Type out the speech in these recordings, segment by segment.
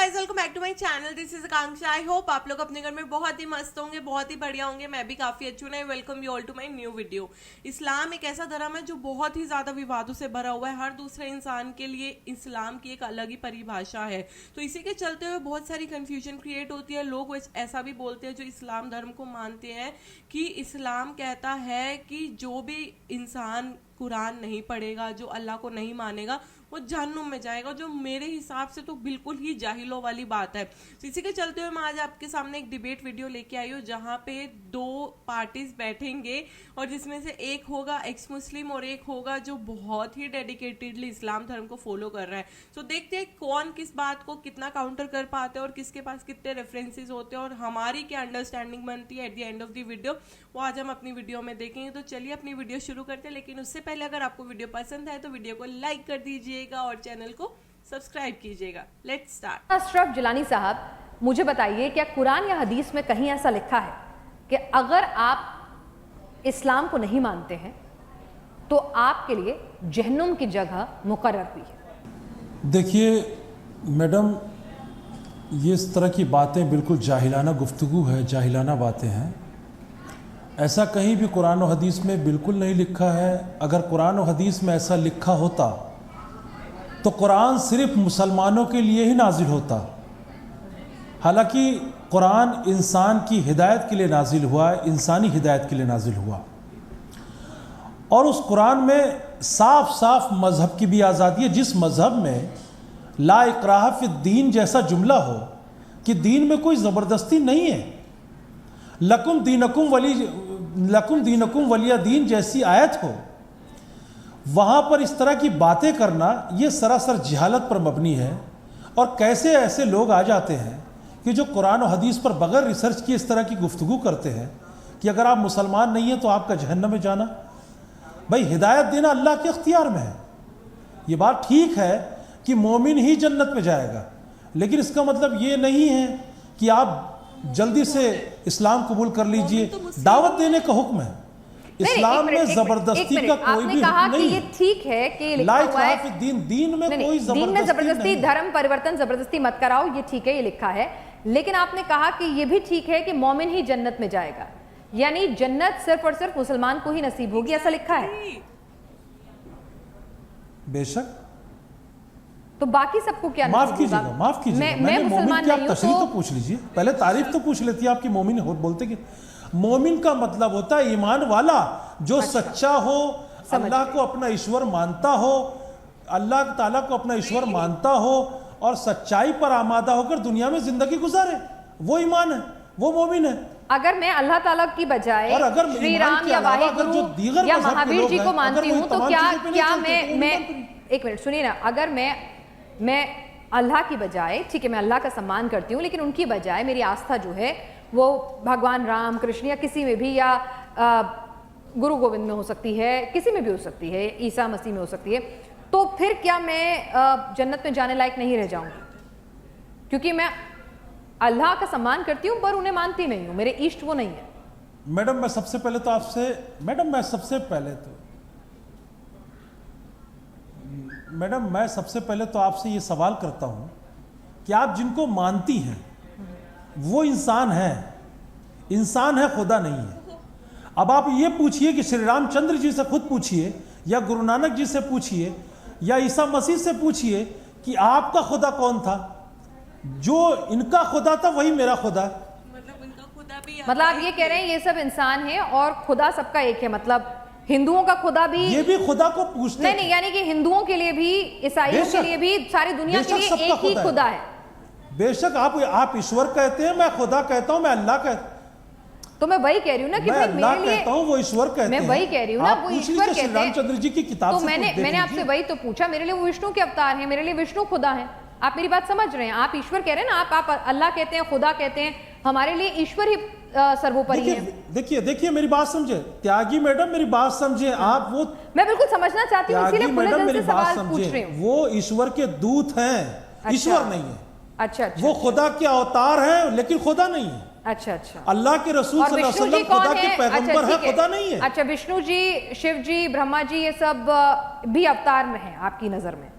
Guys, welcome back to my channel. This is Akanksha. I hope आप लोग अपने घर में बहुत ही मस्त होंगे, बहुत ही बढ़िया होंगे। मैं भी काफी अच्छी हूँ। Welcome you all to my new video. Islam एक ऐसा धर्म है जो बहुत ही ज्यादा विवादों से भरा हुआ है। हर दूसरे इंसान के लिए इस्लाम की एक अलग ही परिभाषा है। तो इसी के चलते हुए बहुत सारी कंफ्यूजन क्रिएट होती है। लोग ऐसा भी बोलते हैं जो इस्लाम धर्म को मानते हैं कि इस्लाम कहता है कि जो भी इंसान कुरान नहीं पढ़ेगा, जो अल्लाह को नहीं मानेगा, वो जहन्नुम में जाएगा। जो मेरे हिसाब से तो बिल्कुल ही जाहिलों वाली बात है। तो इसी के चलते हुए मैं आज आपके सामने एक डिबेट वीडियो लेके आई हूँ, जहाँ पे दो पार्टीज बैठेंगे और जिसमें से एक होगा एक्स मुस्लिम और एक होगा जो बहुत ही डेडिकेटेडली इस्लाम धर्म को फॉलो कर रहा है। तो देखते हैं कौन किस बात को कितना काउंटर कर पाते हैं और किसके पास कितने रेफरेंसेस होते हैं और हमारी क्या अंडरस्टैंडिंग बनती है at the end of the video, वो आज हम अपनी वीडियो में देखेंगे। तो चलिए अपनी वीडियो शुरू करते हैं, लेकिन उससे पहले अगर आपको वीडियो पसंद है तो वीडियो को लाइक कर दीजिएगा और चैनल को सब्सक्राइब कीजिएगा। Let's start. अशरफ जिलानी साहब, मुझे बताइए, क्या कुरान या हदीस में कहीं ऐसा लिखा है कि अगर आप इस्लाम को नहीं मानते हैं तो आपके लिए जहन्नुम की जगह मुकर्रर हुई है? देखिए मैडम, ये इस तरह की बातें बिल्कुल जाहिलाना गुफ्तगू है, जाहिलाना बातें हैं। ऐसा कहीं भी कुरान और हदीस में बिल्कुल नहीं लिखा है। अगर कुरान और हदीस में ऐसा लिखा होता तो कुरान सिर्फ मुसलमानों के लिए ही नाजिल होता। हालांकि कुरान इंसान की हिदायत के लिए नाजिल हुआ है, इंसानी हिदायत के लिए नाजिल हुआ, और उस कुरान में साफ साफ मज़हब की भी आज़ादी है। जिस मज़हब में ला इकराह फिद्दीन जैसा जुमला हो कि दीन में कोई ज़बरदस्ती नहीं है, लकुम दीनकुम वलिया दीन जैसी आयत हो, वहाँ पर इस तरह की बातें करना ये सरासर जहालत पर मबनी है। और कैसे ऐसे लोग आ जाते हैं कि जो कुरान और हदीस पर बगैर रिसर्च किए इस तरह की गुफ्तगू करते हैं कि अगर आप मुसलमान नहीं हैं तो आपका जहन्नम में जाना। भाई, हिदायत देना अल्लाह के इख्तियार में है। ये बात ठीक है कि मोमिन ही जन्नत में जाएगा, लेकिन इसका मतलब ये नहीं है कि आप जल्दी से इस्लाम कबूल कर लीजिए। दावत देने का हुक्म है। इस्लाम में जबरदस्ती का कोई भी कहा नहीं। कि ये ठीक है कि लिखा हुआ है दीन में कोई दीन में जबरदस्ती, धर्म परिवर्तन जबरदस्ती मत कराओ, ये ठीक है, ये लिखा है। लेकिन आपने कहा कि ये भी ठीक है कि मोमिन ही जन्नत में जाएगा, यानी जन्नत सिर्फ और सिर्फ मुसलमान को ही नसीब होगी, ऐसा लिखा है। बेशक, तो बाकी सबको क्या? माफ कीजिएगा, माफ कीजिएगा, मैं मुसलमान नहीं हूं, तशरीह तो पूछ लीजिए, पहले तारीफ तो पूछ लेती है आपकी। मोमिन हो बोलते कि मोमिन का मतलब होता है ईमान वाला, जो सच्चा हो, अल्लाह को अपना ईश्वर मानता हो, अल्लाह ताला को अपना ईश्वर मानता हो और सच्चाई पर आमादा होकर दुनिया में जिंदगी गुजारे, वो ईमान है, वो मोमिन है। अगर मैं अल्लाह ताला की बजाय श्री राम या वाहिगुरु या महावीर जी को मानती हूँ तो क्या मैं एक मिनट सुनिए ना, अगर मैं अल्लाह की बजाय, ठीक है, मैं अल्लाह का सम्मान करती हूँ, लेकिन उनकी बजाय मेरी आस्था जो है वो भगवान राम कृष्ण या किसी में भी, या गुरु गोविंद में हो सकती है, किसी में भी हो सकती है, ईसा मसीह में हो सकती है, तो फिर क्या मैं जन्नत में जाने लायक नहीं रह जाऊंगी? क्योंकि मैं अल्लाह का सम्मान करती हूँ पर उन्हें मानती नहीं हूँ, मेरे इष्ट वो नहीं है। मैडम, मैं सबसे पहले तो आपसे ये सवाल करता हूं कि आप जिनको मानती हैं वो इंसान है, खुदा नहीं है। अब आप ये पूछिए कि श्री रामचंद्र जी से खुद पूछिए या गुरु नानक जी से पूछिए या ईसा मसीह से पूछिए कि आपका खुदा कौन था। जो इनका खुदा था वही मेरा खुदा है। मतलब आप ये कह रहे हैं ये सब इंसान है और खुदा सबका एक है? मतलब हिंदुओं का खुदा भी, ये भी खुदा को पूछते नहीं, यानी कि हिंदुओं के लिए भी, ईसाइयों के लिए भी, सारी दुनिया के लिए एक ही खुदा है। बेशक आप ईश्वर कहते हैं, मैं खुदा कहता हूं, मैं अल्लाह कहता हूं। तो मैं वही कह रही हूँ ना कि मैं अल्लाह कहता हूं, वो ईश्वर कहते हैं। मैं वही कह रही हूँ ना, वो ईश्वर कहते हैं। रामचंद्र जी की किताब तो मैंने आपसे वही तो पूछा। मेरे लिए वो विष्णु के अवतार हैं, मेरे लिए विष्णु खुदा है। आप मेरी बात समझ रहे हैं? आप ईश्वर कह रहे हैं ना, आप अल्लाह कहते हैं, खुदा कहते हैं, हमारे लिए ईश्वर ही सर्वोपरि है। देखिए मेरी बात समझे त्यागी मैडम, मेरी बात समझे आप। वो मैं बिल्कुल समझना चाहती हूँ, इसीलिए खुले दिल से सवाल पूछ रही हूँ। वो ईश्वर के दूत हैं, ईश्वर नहीं है। अच्छा, वो खुदा के अवतार हैं लेकिन खुदा नहीं है। अच्छा, अल्लाह के रसूल सल्लल्लाहु अलैहि वसल्लम खुदा के पैगंबर है, खुदा नहीं है। अच्छा, विष्णु जी, शिव जी, ब्रह्मा जी, ये सब भी अवतार में हैं आपकी नजर में?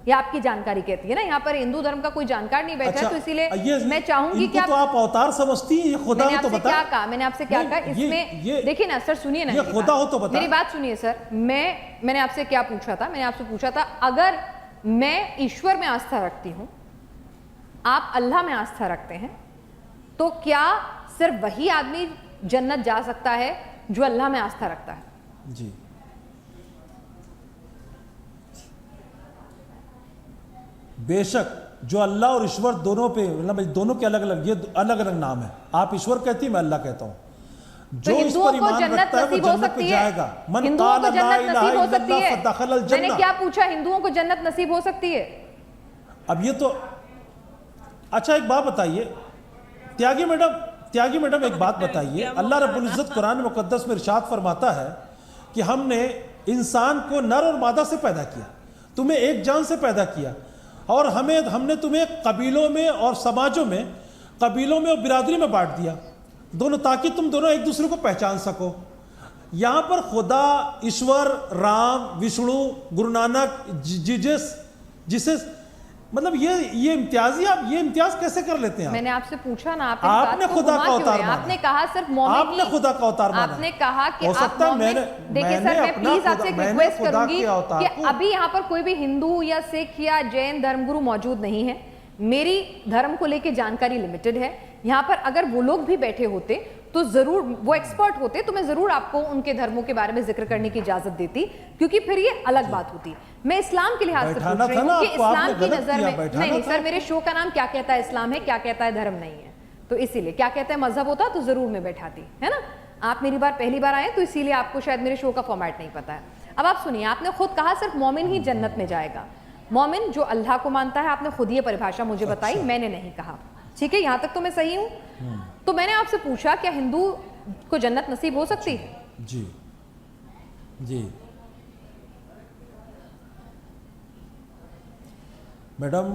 या आपकी जानकारी कहती है ना, यहाँ पर हिंदू धर्म का कोई जानकार नहीं बैठा है, तो इसीलिए मैं चाहूंगी कि तो आप अवतार समझती हैं, ये खुदा हो तो बता। क्या कहा मैंने आपसे, क्या कहा इसमें? देखिए ना सर, सुनिए ना, ये खुदा हो तो बता। मेरी बात सुनिए सर, मैंने आपसे क्या पूछा था? मैंने आपसे पूछा था अगर मैं ईश्वर में आस्था रखती हूं, आप अल्लाह में आस्था रखते हैं, तो क्या सिर्फ वही आदमी जन्नत जा सकता है जो अल्लाह में आस्था रखता है? जी, बेशक जो अल्लाह और ईश्वर दोनों पे, मतलब दोनों के अलग अलग, ये अलग अलग नाम है। आप ईश्वर कहती है, मैं अल्लाह कहता हूं। जो इस पर ईमान रखता है वो जन्नत पे जाएगा। मन हिंदुओं को जन्नत नसीब हो सकती है। फदखल अल मैंने जन्नह। क्या पूछा? हिंदुओं को जन्नत नसीब हो सकती है? अब ये तो अच्छा, एक बात बताइए त्यागी मैडम एक बात बताइए। अल्लाह रब्बुल इज्जत कुरान मुकद्दस में इरशाद फरमाता है कि हमने इंसान को नर और मादा से पैदा किया, तुम्हें एक जान से पैदा किया, और हमने तुम्हें कबीलों में और समाजों में, कबीलों में और बिरादरी में बांट दिया दोनों, ताकि तुम दोनों एक दूसरे को पहचान सको। यहां पर खुदा, ईश्वर, राम, विष्णु, गुरु नानक, जीसस, मतलब ये इम्तियाज कैसे कर लेते हैं? मैंने आपसे पूछा ना, आपने खुदा का अवतार माना। आपने कहा सिर्फ मोमिन, आपने खुदा का अवतार माना। आपने कहा कि हो सकता है मैंने, देखिए सर, मैं प्लीज आपसे एक रिक्वेस्ट करूंगी कि अभी यहाँ पर कोई भी हिंदू या सिख या जैन धर्मगुरु मौजूद नहीं है। मेरी धर्म को लेकर जानकारी लिमिटेड है। यहाँ पर अगर वो लोग भी बैठे होते तो जरूर, वो एक्सपर्ट होते तो मैं जरूर आपको उनके धर्मों के बारे में जिक्र करने की इजाजत देती, क्योंकि फिर ये अलग बात होती। मैं इस्लाम के लिहाज से पूछ रही हूँ कि इस्लाम की नजर में, नहीं सर, मेरे शो का नाम क्या कहता है इस्लाम है, क्या कहता है धर्म नहीं है, तो इसीलिए क्या कहता है मजहब होता तो जरूर मैं बैठाती, है ना। आप मेरी बार पहली बार आए तो इसीलिए आपको शायद मेरे शो का फॉर्मेट नहीं पता है। अब आप सुनिए, आपने खुद कहा सिर्फ मोमिन ही जन्नत में जाएगा। मोमिन जो अल्लाह को मानता है, आपने खुद ये परिभाषा मुझे बताई, मैंने नहीं कहा, ठीक है, यहां तक तो मैं सही हूं। तो मैंने आपसे पूछा क्या हिंदू को जन्नत नसीब हो सकती है? जी जी मैडम,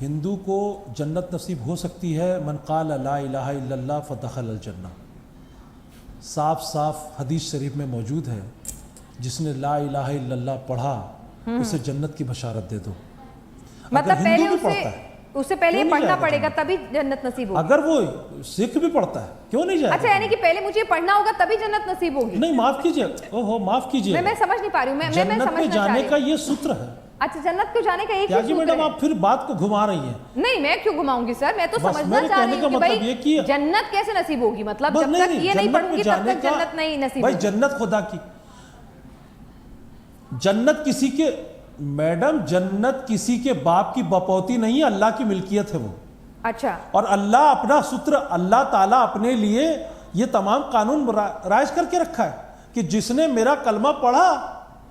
हिंदू को जन्नत नसीब हो सकती है। मन क़ाल ला इलाहा इल्लल्लाह फदखल अल जन्नह। साफ साफ हदीस शरीफ में मौजूद है, जिसने ला इलाहा इल्लल्लाह पढ़ा उसे जन्नत की बशारत दे दो। मतलब पहले उससे पहले पढ़ना पड़ेगा तभी जन्नत नसीब होगी। अगर वो सिख भी पढ़ता है क्यों नहीं जाएगा? अच्छा, यानी कि पहले मुझे पढ़ना होगा तभी जन्नत नसीब होगी? नहीं, माफ कीजिए, ओहो माफ कीजिए, मैं समझ नहीं पा रही हूँ। मैं जन्नत में जाने का ये सूत्र है। अच्छा, जन्नत को जाने का एक ही सूत्र है। मैडम आप फिर बात को घुमा रही हैं। नहीं, मैं क्यों घुमाऊंगी सर, मैं तो समझना चाह रही हूँ कि भाई जन्नत कैसे नसीब होगी। मतलब जब तक ये नहीं पढ़ूंगी तब तक जन्नत नहीं नसीब होगी। भाई जन्नत खुदा की, जन्नत किसी के, मैडम जन्नत किसी के बाप की बपौती नहीं है, अल्लाह की मिल्कियत है वो। अच्छा, और अल्लाह अपना सूत्र, अल्लाह ताला अपने लिए ये तमाम कानून राइज करके रखा है कि जिसने मेरा कलमा पढ़ा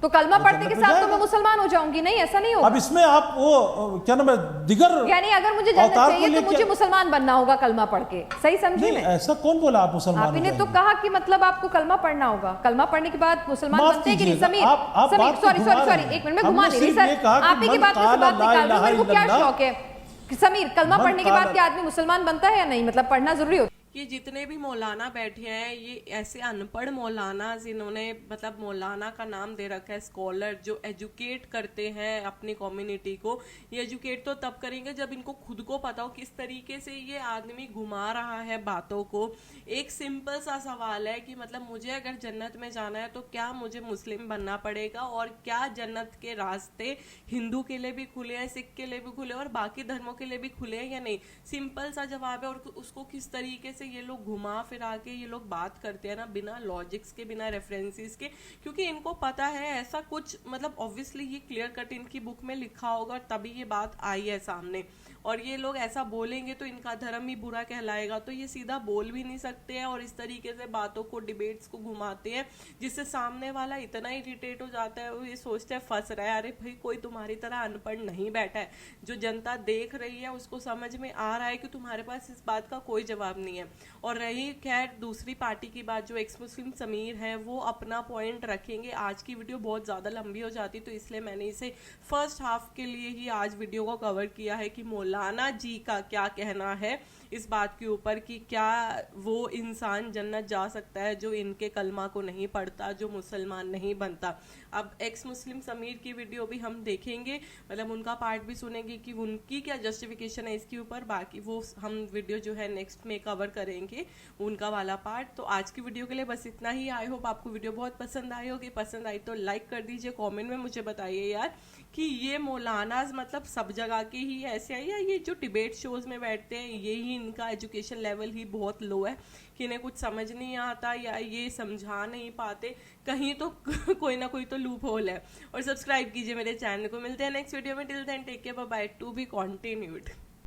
तो कलमा पढ़ने के साथ तो मैं मुसलमान हो जाऊंगी। नहीं, ऐसा नहीं होगा। अब इसमें आप वो क्या नाम है, दिगर, यानी अगर मुझे जन्नत चाहिए तो मुझे मुसलमान बनना होगा कलमा पढ़ के, सही समझी मैं? ऐसा कौन बोला आप मुसलमान? आपने तो कहा कि मतलब आपको कलमा पढ़ना होगा, कलमा पढ़ने के बाद मुसलमान बनते हैं कि नहीं? समीर सॉरी, एक मिनट, मैं घुमा नहीं रही सर, आप ही की बात में से बात निकाल रही हूं। मेरे को क्या शौक है समीर, कलमा पढ़ने के बाद क्या आदमी मुसलमान बनता है या नहीं? मतलब पढ़ना जरूरी होता है? ये जितने भी मौलाना बैठे हैं ये ऐसे अनपढ़ मौलाना जिन्होंने मतलब मौलाना का नाम दे रखा है स्कॉलर, जो एजुकेट करते हैं अपनी कम्युनिटी को। ये एजुकेट तो तब करेंगे जब इनको खुद को पता हो किस तरीके से ये आदमी घुमा रहा है बातों को। एक सिंपल सा सवाल है कि मतलब मुझे अगर जन्नत में जाना है तो क्या मुझे मुस्लिम बनना पड़ेगा, और क्या जन्नत के रास्ते हिंदू के लिए भी खुले हैं, सिख के लिए भी खुले और बाकी धर्मों के लिए भी खुले हैं या नहीं? सिंपल सा जवाब है। और उसको किस तरीके से ये लोग घुमा फिरा के ये लोग बात करते हैं ना, बिना लॉजिक्स के, बिना रेफरेंसेस के, क्योंकि इनको पता है ऐसा कुछ, मतलब ऑब्वियसली ये क्लियर कट इनकी बुक में लिखा होगा तभी ये बात आई है सामने। और ये लोग ऐसा बोलेंगे तो इनका धर्म ही बुरा कहलाएगा, तो ये सीधा बोल भी नहीं सकते हैं और इस तरीके से बातों को, डिबेट्स को घुमाते हैं, जिससे सामने वाला इतना इरिटेट हो जाता है, वो ये सोचता है फंस रहा है। अरे भाई, कोई तुम्हारी तरह अनपढ़ नहीं बैठा है, जो जनता देख रही है उसको समझ में आ रहा है कि तुम्हारे पास इस बात का कोई जवाब नहीं है। और रही खैर दूसरी पार्टी की बात, जो एक्स मुस्लिम समीर है वो अपना पॉइंट रखेंगे। आज की वीडियो बहुत ज़्यादा लंबी हो जाती तो इसलिए मैंने इसे फर्स्ट हाफ के लिए ही आज वीडियो को कवर किया है कि मौलाना जी का क्या कहना है इस बात के ऊपर कि क्या वो इंसान जन्नत जा सकता है जो इनके कलमा को नहीं पढ़ता, जो मुसलमान नहीं बनता। अब एक्स मुस्लिम समीर की वीडियो भी हम देखेंगे, मतलब उनका पार्ट भी सुनेंगे कि उनकी क्या जस्टिफिकेशन है इसके ऊपर। बाकी वो हम वीडियो जो है नेक्स्ट में कवर करेंगे उनका वाला पार्ट। तो आज की वीडियो के लिए बस इतना ही। आई होप आपको वीडियो बहुत पसंद आई होगी। पसंद आई तो लाइक कर दीजिए, कमेंट में मुझे बताइए यार कि ये मौलानाज मतलब सब जगह के ही ऐसे हैं या ये जो डिबेट शोज में बैठते हैं यही इनका एजुकेशन लेवल ही बहुत लो है कि इन्हें कुछ समझ नहीं आता या ये समझा नहीं पाते। कहीं तो कोई ना कोई तो लूप होल है। और सब्सक्राइब कीजिए मेरे चैनल को। मिलते हैं नेक्स्ट वीडियो में। Till then take care, bye bye, to be continued.